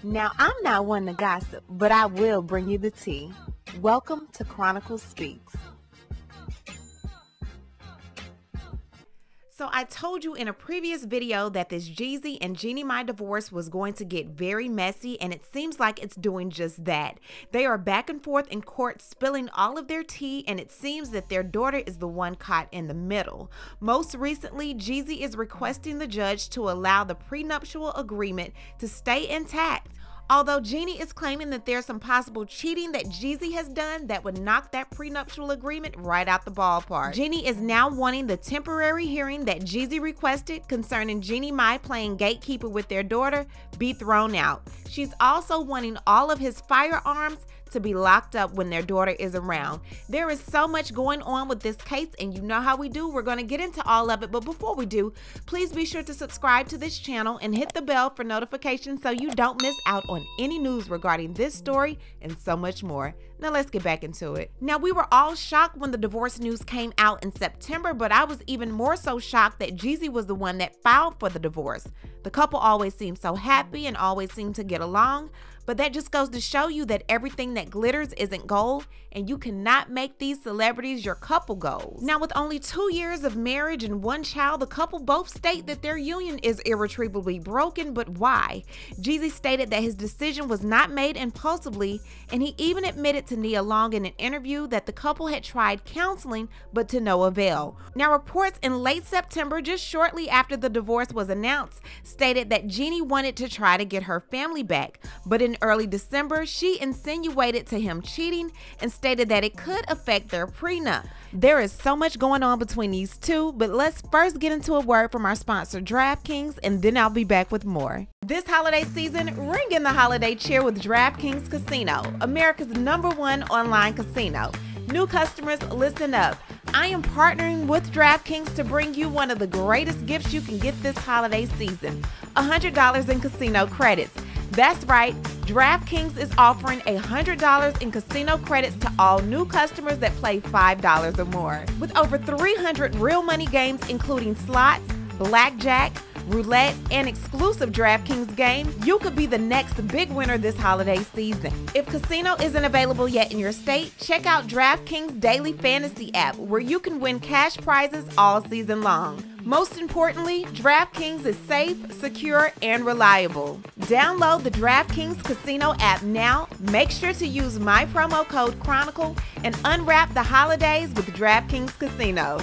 Now, I'm not one to gossip, but I will bring you the tea. Welcome to Chronicle Speaks. So I told you in a previous video that this Jeezy and Jeannie Mai divorce was going to get very messy, and it seems like it's doing just that. They are back and forth in court spilling all of their tea, and it seems that their daughter is the one caught in the middle. Most recently, Jeezy is requesting the judge to allow the prenuptial agreement to stay intact. Although Jeannie is claiming that there's some possible cheating that Jeezy has done that would knock that prenuptial agreement right out the ballpark. Jeannie is now wanting the temporary hearing that Jeezy requested concerning Jeannie Mai playing gatekeeper with their daughter be thrown out. She's also wanting all of his firearms to be locked up when their daughter is around. There is so much going on with this case, and you know how we do. We're going to get into all of it, but before we do, please be sure to subscribe to this channel and hit the bell for notifications so you don't miss out on any news regarding this story and so much more. Now let's get back into it. Now, we were all shocked when the divorce news came out in September, but I was even more so shocked that Jeezy was the one that filed for the divorce. The couple always seemed so happy and always seemed to get along, but that just goes to show you that everything that glitters isn't gold, and you cannot make these celebrities your couple goals. Now, with only 2 years of marriage and one child, the couple both state that their union is irretrievably broken, but why? Jeezy stated that his decision was not made impulsively, and he even admitted to Nia Long in an interview that the couple had tried counseling, but to no avail. Now, reports in late September, just shortly after the divorce was announced, stated that Jeannie wanted to try to get her family back, but in early December, she insinuated to him cheating and stated that it could affect their prenup. There is so much going on between these two, but let's first get into a word from our sponsor DraftKings, and then I'll be back with more. This holiday season, ring in the holiday cheer with DraftKings Casino, America's #1 online casino. New customers, listen up. I am partnering with DraftKings to bring you one of the greatest gifts you can get this holiday season, $100 in casino credits. That's right, DraftKings is offering $100 in casino credits to all new customers that play $5 or more. With over 300 real money games including slots, blackjack, roulette, and exclusive DraftKings game, you could be the next big winner this holiday season. If casino isn't available yet in your state, check out DraftKings Daily Fantasy app, where you can win cash prizes all season long. Most importantly, DraftKings is safe, secure, and reliable. Download the DraftKings Casino app now. Make sure to use my promo code Chronicle and unwrap the holidays with DraftKings Casino.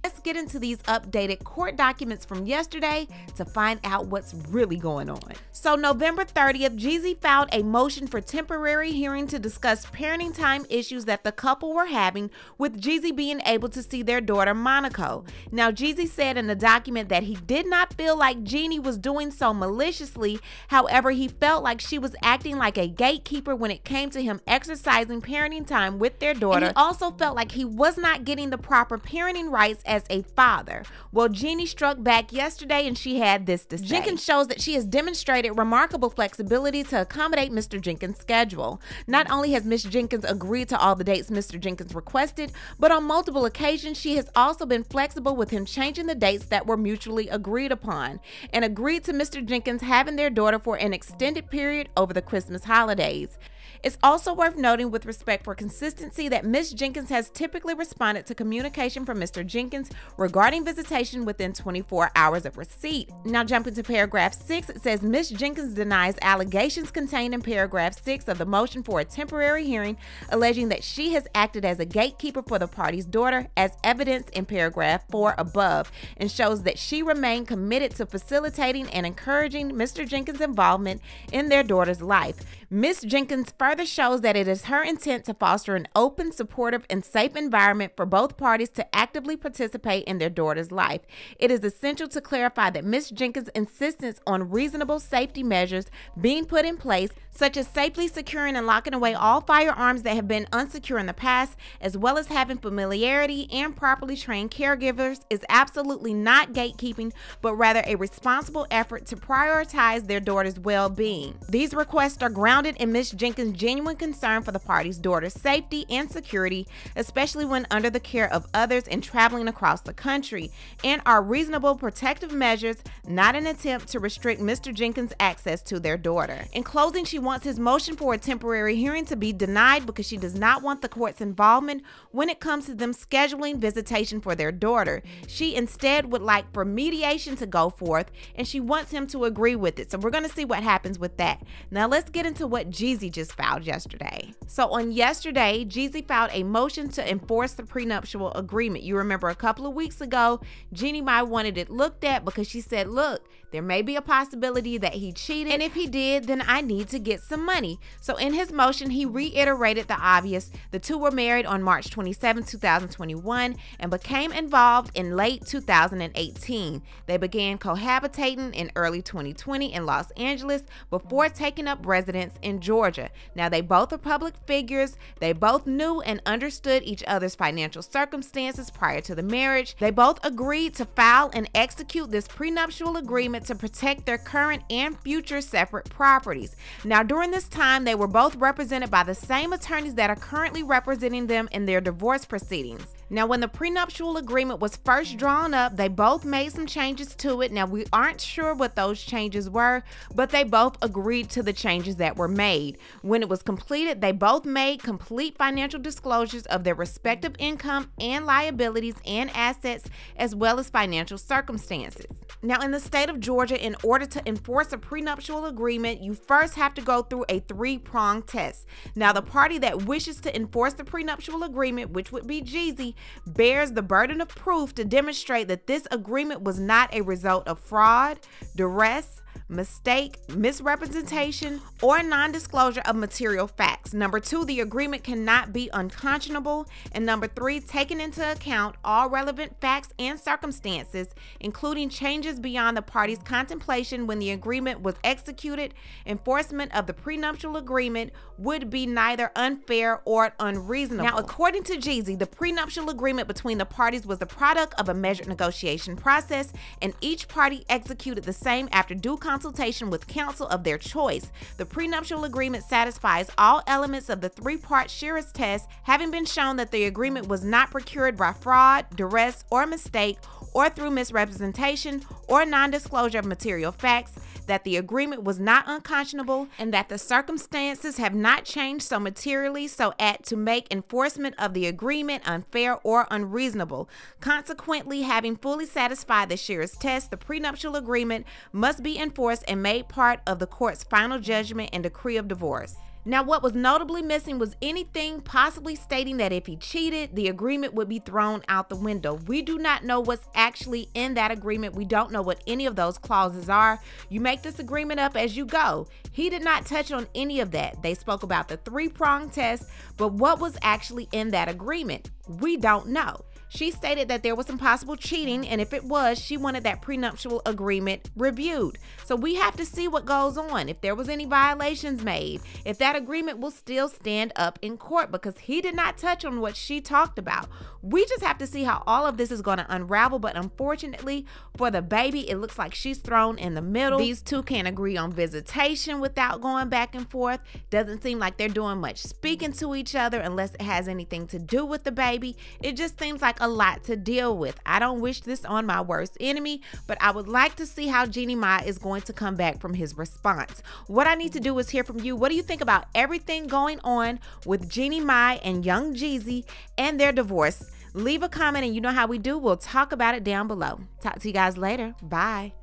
Let's get into these updated court documents from yesterday to find out what's really going on. So November 30th, Jeezy filed a motion for temporary hearing to discuss parenting time issues that the couple were having, with Jeezy being able to see their daughter Monaco. Now, Jeezy said in the document that he did not feel like Jeannie was doing so maliciously. However, he felt like she was acting like a gatekeeper when it came to him exercising parenting time with their daughter. And he also felt like he was not getting the proper parenting rights as a father. Well, Jeannie struck back yesterday, and she had this to say. Jenkins shows that she has demonstrated remarkable flexibility to accommodate Mr. Jenkins' schedule. Not only has Ms. Jenkins agreed to all the dates Mr. Jenkins requested, but on multiple occasions she has also been flexible with him changing the dates that were mutually agreed upon, and agreed to Mr. Jenkins having their daughter for an extended period over the Christmas holidays. It's also worth noting, with respect for consistency, that Ms. Jenkins has typically responded to communication from Mr. Jenkins regarding visitation within 24 hours of receipt. Now, jumping to paragraph 6, it says Ms. Jenkins denies allegations contained in paragraph 6 of the motion for a temporary hearing, alleging that she has acted as a gatekeeper for the party's daughter, as evidenced in paragraph 4 above, and shows that she remained committed to facilitating and encouraging Mr. Jenkins' involvement in their daughter's life. Ms. Jenkins further shows that it is her intent to foster an open, supportive, and safe environment for both parties to actively participate in their daughter's life. It is essential to clarify that Ms. Jenkins' insistence on reasonable safety measures being put in place, such as safely securing and locking away all firearms that have been unsecure in the past, as well as having familiarity and properly trained caregivers, is absolutely not gatekeeping, but rather a responsible effort to prioritize their daughter's well-being. These requests are grounded in Ms. Jenkins' expressing genuine concern for the party's daughter's safety and security, especially when under the care of others and traveling across the country, and are reasonable protective measures, not an attempt to restrict Mr. Jenkins' access to their daughter. In closing, she wants his motion for a temporary hearing to be denied because she does not want the court's involvement when it comes to them scheduling visitation for their daughter. She instead would like for mediation to go forth, and she wants him to agree with it. So we're going to see what happens with that. Now let's get into what Jeezy just filed yesterday. So on yesterday, Jeezy filed a motion to enforce the prenuptial agreement. You remember a couple of weeks ago, Jeannie Mai wanted it looked at because she said, look, there may be a possibility that he cheated, and if he did, then I need to get some money. So in his motion, he reiterated the obvious. The two were married on March 27, 2021 and became involved in late 2018. They began cohabitating in early 2020 in Los Angeles before taking up residence in Georgia. Now, they both are public figures. They both knew and understood each other's financial circumstances prior to the marriage. They both agreed to file and execute this prenuptial agreement to protect their current and future separate properties. Now, during this time, they were both represented by the same attorneys that are currently representing them in their divorce proceedings. Now, when the prenuptial agreement was first drawn up, they both made some changes to it. Now, we aren't sure what those changes were, but they both agreed to the changes that were made. When it was completed, they both made complete financial disclosures of their respective income and liabilities and assets, as well as financial circumstances. Now, in the state of Georgia, in order to enforce a prenuptial agreement, you first have to go through a three-pronged test. Now, the party that wishes to enforce the prenuptial agreement, which would be Jeezy, bears the burden of proof to demonstrate that this agreement was not a result of fraud, duress, mistake, misrepresentation, or non-disclosure of material facts. Number 2, the agreement cannot be unconscionable. And number 3, taking into account all relevant facts and circumstances, including changes beyond the parties' contemplation when the agreement was executed, enforcement of the prenuptial agreement would be neither unfair or unreasonable. Now, according to Jeezy, the prenuptial agreement between the parties was the product of a measured negotiation process, and each party executed the same after due consultation with counsel of their choice. The prenuptial agreement satisfies all elements of the three-part Shearer's test, having been shown that the agreement was not procured by fraud, duress, or mistake, or through misrepresentation or non-disclosure of material facts, that the agreement was not unconscionable, and that the circumstances have not changed so materially so as to make enforcement of the agreement unfair or unreasonable. Consequently, having fully satisfied the Shearer's test, the prenuptial agreement must be enforced and made part of the court's final judgment and decree of divorce. Now, what was notably missing was anything possibly stating that if he cheated, the agreement would be thrown out the window. We do not know what's actually in that agreement. We don't know what any of those clauses are. You make this agreement up as you go. He did not touch on any of that. They spoke about the three-pronged test, but what was actually in that agreement? We don't know. She stated that there was some possible cheating, and if it was, she wanted that prenuptial agreement reviewed. So we have to see what goes on, if there was any violations made, if that agreement will still stand up in court, because he did not touch on what she talked about. We just have to see how all of this is going to unravel, but unfortunately for the baby, it looks like she's thrown in the middle. These two can't agree on visitation without going back and forth. Doesn't seem like they're doing much speaking to each other unless it has anything to do with the baby. It just seems like a lot to deal with. I don't wish this on my worst enemy, but I would like to see how Jeannie Mai is going to come back from his response. What I need to do is hear from you. What do you think about everything going on with Jeannie Mai and young Jeezy and their divorce? Leave a comment, and you know how we do. We'll talk about it down below. Talk to you guys later. Bye.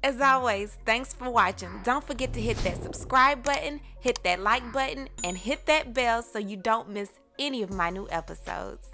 As always, thanks for watching. Don't forget to hit that subscribe button, hit that like button, and hit that bell so you don't miss any of my new episodes.